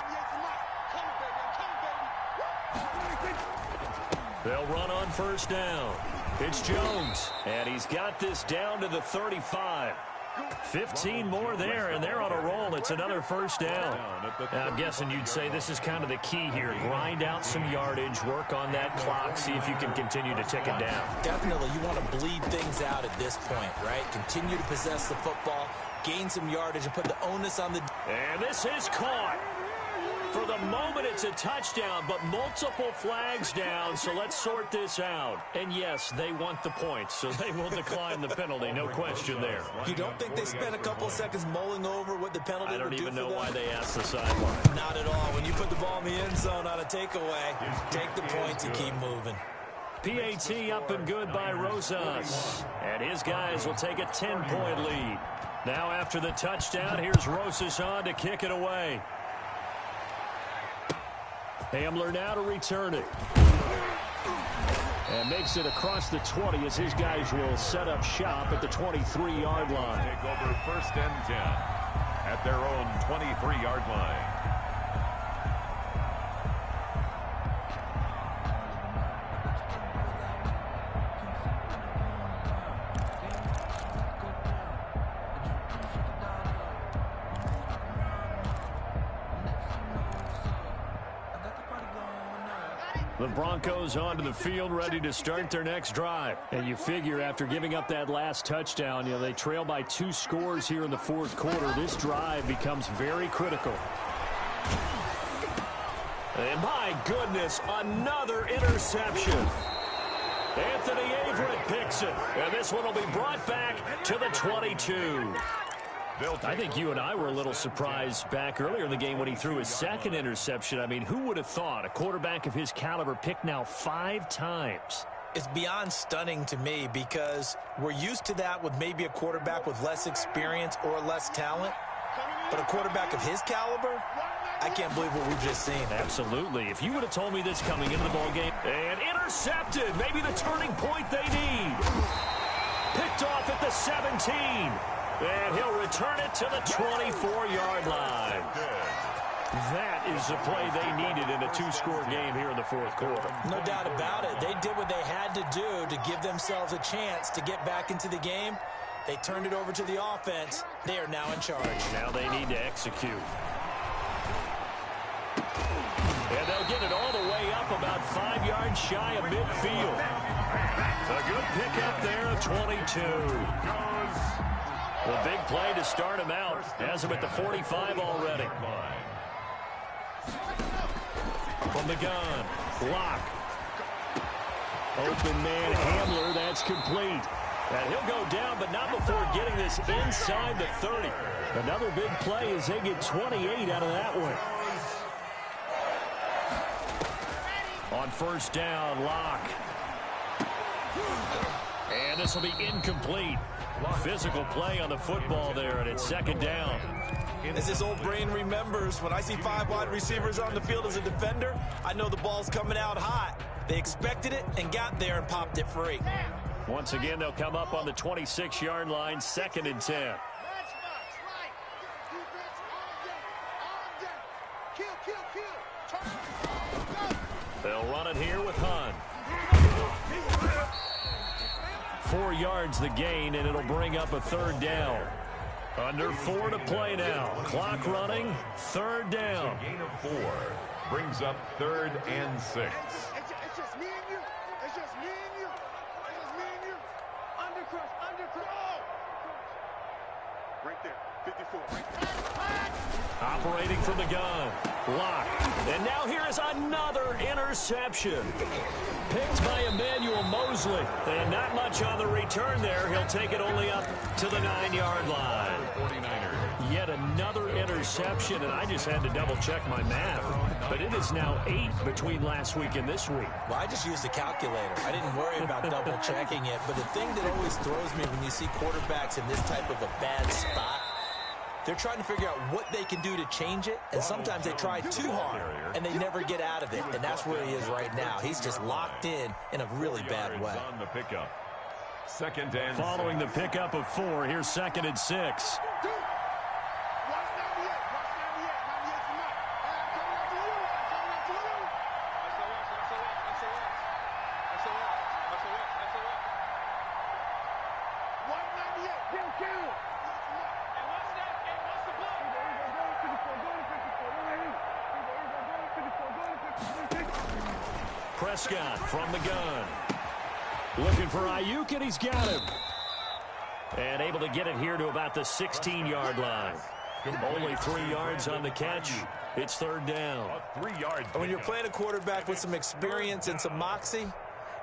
They'll run on first down. It's Jones, and he's got this down to the 35. 15 more there, and they're on a roll. It's another first down. Now, I'm guessing you'd say this is kind of the key here. Grind out some yardage, work on that clock, see if you can continue to tick it down. Definitely, you want to bleed things out at this point, right? Continue to possess the football, gain some yardage, and put the onus on the... And this is caught. For the moment, it's a touchdown, but multiple flags down, so let's sort this out. And yes, they want the points, so they will decline the penalty, no question there. You don't think they spent a couple of seconds mulling over what the penalty would do for them? I don't even know why they asked the sideline. Not at all. When you put the ball in the end zone on a takeaway, take the points and keep moving. PAT up and good by Rosas. And his guys will take a 10-point lead. Now after the touchdown, here's Rosas on to kick it away. Hamler now to return it. And makes it across the 20 as his guys will set up shop at the 23-yard line. Take over first and 10 at their own 23-yard line. The Broncos onto the field, ready to start their next drive. And you figure after giving up that last touchdown, they trail by 2 scores here in the fourth quarter. This drive becomes very critical. And my goodness, another interception. Anthony Averett picks it. And this one will be brought back to the 22. I think you and I were a little surprised back earlier in the game when he threw his second interception. I mean, who would have thought a quarterback of his caliber picked now 5 times? It's beyond stunning to me because we're used to that with maybe a quarterback with less experience or less talent. But a quarterback of his caliber, I can't believe what we've just seen. Absolutely. If you would have told me this coming into the ballgame. And intercepted. Maybe the turning point they need. Picked off at the 17. And he'll return it to the 24-yard line. That is the play they needed in a 2-score game here in the fourth quarter. No doubt about it. They did what they had to do to give themselves a chance to get back into the game. They turned it over to the offense. They are now in charge. Now they need to execute. And they'll get it all the way up about 5 yards shy of midfield. A good pickup there of 22. The big play to start him out. Has him at the 45 already. From the gun. Block. Open man Hamler. That's complete. And he'll go down, but not before getting this inside the 30. Another big play as they get 28 out of that one. On first down, Locke. And this will be incomplete. Physical play on the football there, and it's second down. As this old brain remembers, when I see 5 wide receivers on the field as a defender, I know the ball's coming out hot. They expected it and got there and popped it free. Once again, they'll come up on the 26-yard line, 2nd and 10. They'll run it here with Hunt. 4 yards the gain, and it'll bring up a 3rd down. Under 4 to play now. Clock running, 3rd down. A gain of 4 brings up 3rd and 6. It's just me and you. It's just me and you. It's just me and you. Undercrush. Right there. 54. Right there. Operating from the gun. Block. And now here is another interception. Picked by Emmanuel Mosley. And not much on the return there. He'll take it only up to the 9-yard line. 49ers. Yet another interception, and I just had to double-check my math. But it is now 8 between last week and this week. Well, I just used a calculator. I didn't worry about double-checking it. But the thing that always throws me when you see quarterbacks in this type of a bad spot, they're trying to figure out what they can do to change it, and sometimes they try too hard, and they never get out of it. And that's where he is right now. He's just locked in a really bad way. On the pickup. Second and Following the pickup of 4, here's 2nd and 6. Prescott from the gun. Looking for Ayuk, and he's got him. And able to get it here to about the 16-yard line. Only 3 yards on the catch. It's 3rd down. 3 yards. And when you're playing a quarterback with some experience and some moxie,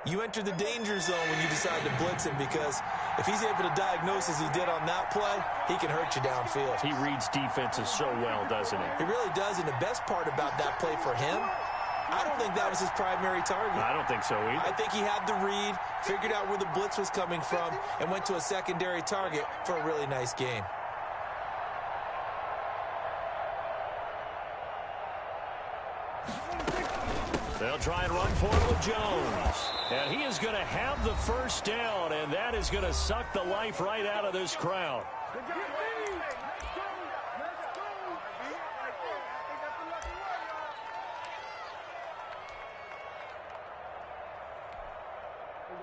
you enter the danger zone when you decide to blitz him, because if he's able to diagnose as he did on that play, he can hurt you downfield. He reads defenses so well, doesn't he? He really does, and the best part about that play for him, I don't think that was his primary target. I don't think so either. I think he had the read, figured out where the blitz was coming from, and went to a secondary target for a really nice game. They'll try and run for it with Jones. And he is going to have the first down, and that is going to suck the life right out of this crowd.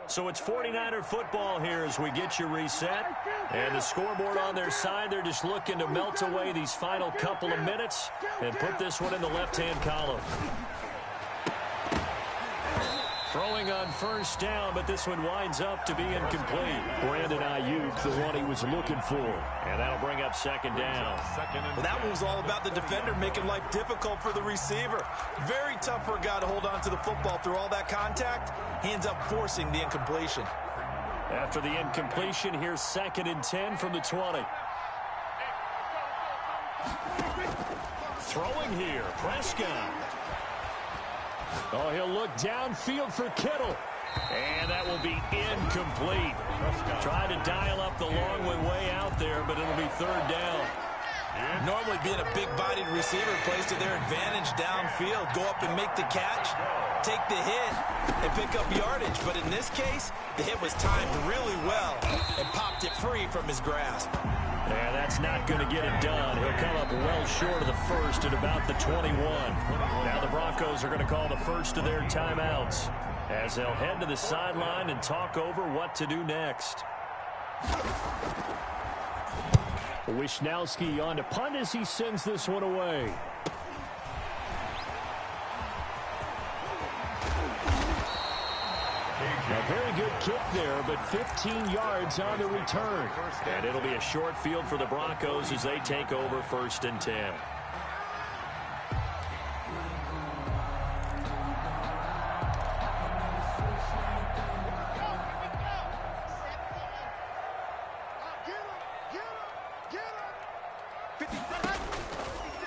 So it's 49er football here as we get you reset. And the scoreboard on their side, they're just looking to melt away these final couple of minutes and put this one in the left-hand column. Throwing on first down, but this one winds up to be incomplete. Brandon Ayuk, the one he was looking for. And that'll bring up 2nd down. Well, that one was all about the defender making life difficult for the receiver. Very tough for a guy to hold on to the football through all that contact. He ends up forcing the incompletion. After the incompletion, here's 2nd and 10 from the 20. Throwing here, Prescott. Oh, he'll look downfield for Kittle. And that will be incomplete. Try to dial up the long way out there, but it'll be 3rd down. Normally being a big-bodied receiver plays to their advantage downfield. Go up and make the catch, take the hit, and pick up yardage. But in this case, the hit was timed really well and popped it free from his grasp. Yeah, that's not going to get it done. He'll come up well short of the first at about the 21. Now the Broncos are going to call the first of their timeouts as they'll head to the sideline and talk over what to do next. Wisnowski on to punt as he sends this one away. A very good kick there, but 15 yards on the return. And it'll be a short field for the Broncos as they take over 1st and 10.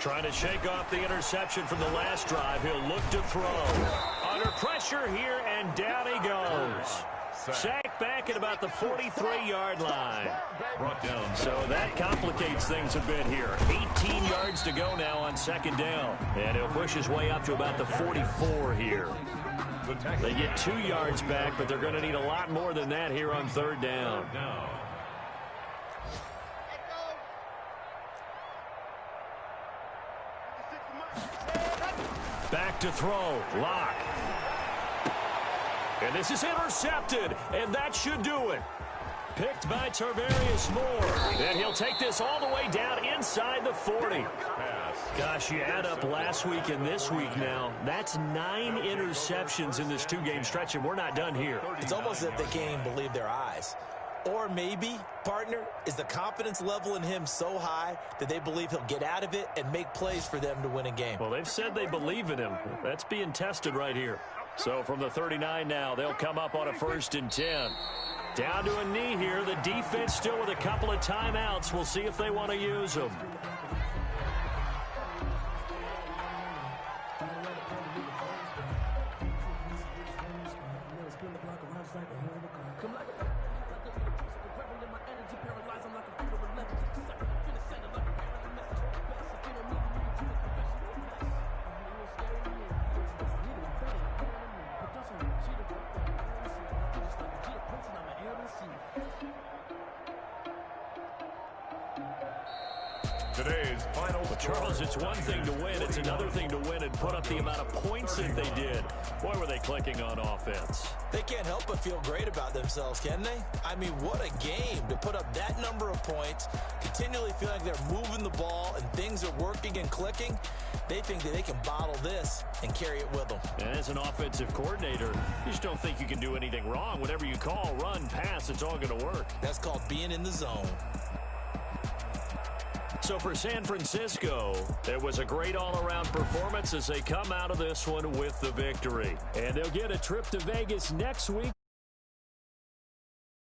Trying to shake off the interception from the last drive. He'll look to throw. Under pressure here, and down he goes. Sacked back at about the 43-yard line. So that complicates things a bit here. 18 yards to go now on 2nd down. And he'll push his way up to about the 44 here. They get 2 yards back, but they're going to need a lot more than that here on 3rd down. Back to throw. Lock. And this is intercepted, and that should do it. Picked by Tarvarius Moore. And he'll take this all the way down inside the 40. Gosh, you add up last week and this week now. That's 9 interceptions in this 2-game stretch, and we're not done here. It's almost as if they can't even believe their eyes. Or maybe, partner, is the confidence level in him so high that they believe he'll get out of it and make plays for them to win a game. Well, they've said they believe in him. That's being tested right here. So from the 39 now, they'll come up on a 1st and 10. Down to a knee here. The defense still with a couple of timeouts. We'll see if they want to use them. Today's final Well, Charles, it's one thing to win. It's another thing to win and put up the amount of points that they did. Boy, were they clicking on offense. They can't help but feel great about themselves, can they? I mean, what a game to put up that number of points, continually feeling like they're moving the ball and things are working and clicking. They think that they can bottle this and carry it with them. And as an offensive coordinator, you just don't think you can do anything wrong. Whatever you call, run, pass, it's all going to work. That's called being in the zone. So for San Francisco, it was a great all-around performance as they come out of this one with the victory. And they'll get a trip to Vegas next week.